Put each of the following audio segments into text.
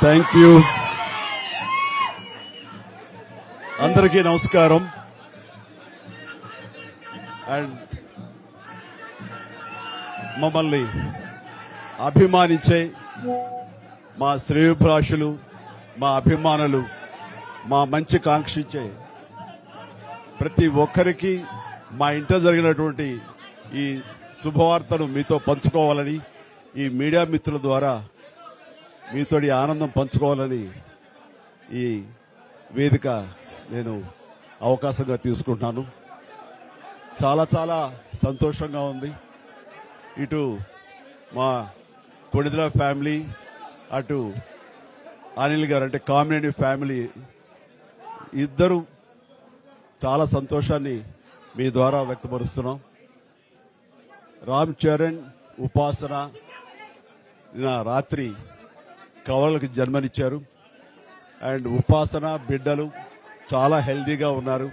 Thank you. అందరికీ నమస్కారం. And మమ్మల్ని అభిమానించే మా శ్రేయోభిలాషులు, మా అభిమానులు, మా మంచి కాంక్షించే ప్రతి ఒక్కరికి మా ఇంట జరిగినటువంటి ఈ శుభవార్తను మీతో పంచుకోవాలని, ఈ మీడియా మిత్రుల ద్వారా మీతోటి ఆనందం పంచుకోవాలని ఈ వేదిక నేను అవకాశంగా తీసుకుంటున్నాను. చాలా చాలా సంతోషంగా ఉంది. ఇటు మా కొణిదెల ఫ్యామిలీ, అటు అనిల్ గారు అంటే కామినేని ఫ్యామిలీ ఇద్దరు చాలా సంతోషాన్ని మీ ద్వారా వ్యక్తపరుస్తున్నాం. రామ్ చరణ్, ఉపాసన నిన్న రాత్రి కవలలకు జన్మనిచ్చారు. అండ్ ఉపాసన బిడ్డలు చాలా హెల్దీగా ఉన్నారు.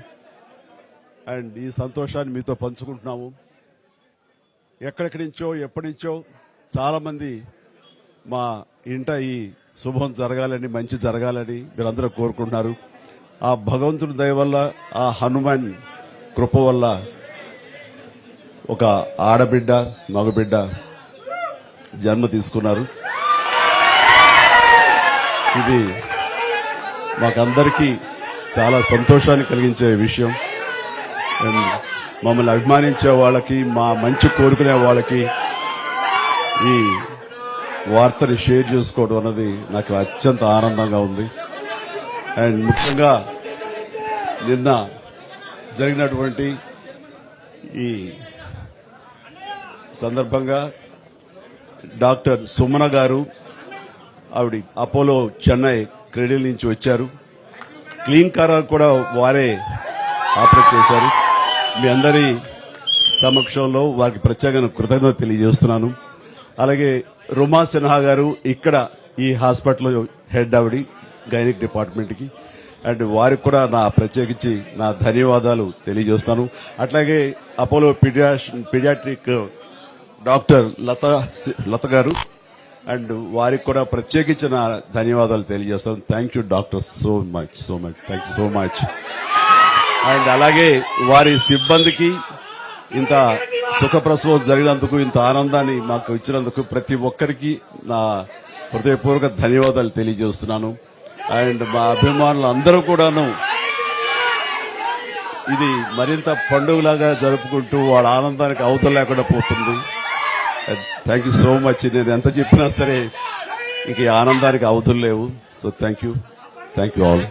అండ్ ఈ సంతోషాన్ని మీతో పంచుకుంటున్నాము. ఎక్కడెక్కడి నుంచో ఎప్పటి నుంచో చాలా మంది మా ఇంట ఈ శుభం జరగాలని, మంచి జరగాలని మీరందరూ కోరుకుంటున్నారు. ఆ భగవంతుడి దయ వల్ల, ఆ హనుమాన్ కృప వల్ల ఒక ఆడబిడ్డ, మగబిడ్డ జన్మ తీసుకున్నారు. ఇది మాకందరికీ చాలా సంతోషాన్ని కలిగించే విషయం. అండ్ మమ్మల్ని అభిమానించే వాళ్ళకి, మా మంచి కోరుకునే వాళ్ళకి ఈ వార్తని షేర్ చేసుకోవడం అన్నది నాకు అత్యంత ఆనందంగా ఉంది. అండ్ ముఖ్యంగా నిన్న జరిగినటువంటి ఈ సందర్భంగా డాక్టర్ సుమన గారు, ఆవిడ అపోలో చెన్నై క్రెడిల్ నుంచి వచ్చారు. క్లీన్ కార్ కూడా వారే ఆపరేట్ చేశారు. మీ అందరి సమక్షంలో వారికి ప్రత్యేకంగా కృతజ్ఞత తెలియజేస్తున్నాను. అలాగే రుమా సిన్హా గారు ఇక్కడ ఈ హాస్పిటల్ హెడ్, ఆవిడ గైనిక్ డిపార్ట్మెంట్ కి, అండ్ వారికి కూడా నా ప్రత్యేకించి నా ధన్యవాదాలు తెలియజేస్తాను. అట్లాగే అపోలో పీడియాట్రిక్ డాక్టర్ లత గారు, అండ్ వారికి కూడా ప్రత్యేకించి నా ధన్యవాదాలు తెలియజేస్తాను. Thank you doctor, so much thank you so much. And అలాగే వారి సిబ్బందికి ఇంత సుఖప్రసవం జరిగినందుకు, ఇంత ఆనందాన్ని మాకు ఇచ్చినందుకు ప్రతి ఒక్కరికి నా హృదయపూర్వక ధన్యవాదాలు తెలియజేస్తున్నాను. అండ్ మా అభిమానులు అందరూ కూడాను ఇది మరింత పండుగలాగా జరుపుకుంటూ వాళ్ళ ఆనందానికి అవతల లేకుండా పోతుంది. Thank you so much. నేను ఎంత చెప్పినా సరే ఇంక ఈ ఆనందానికి అవతులు లేవు. So thank you all.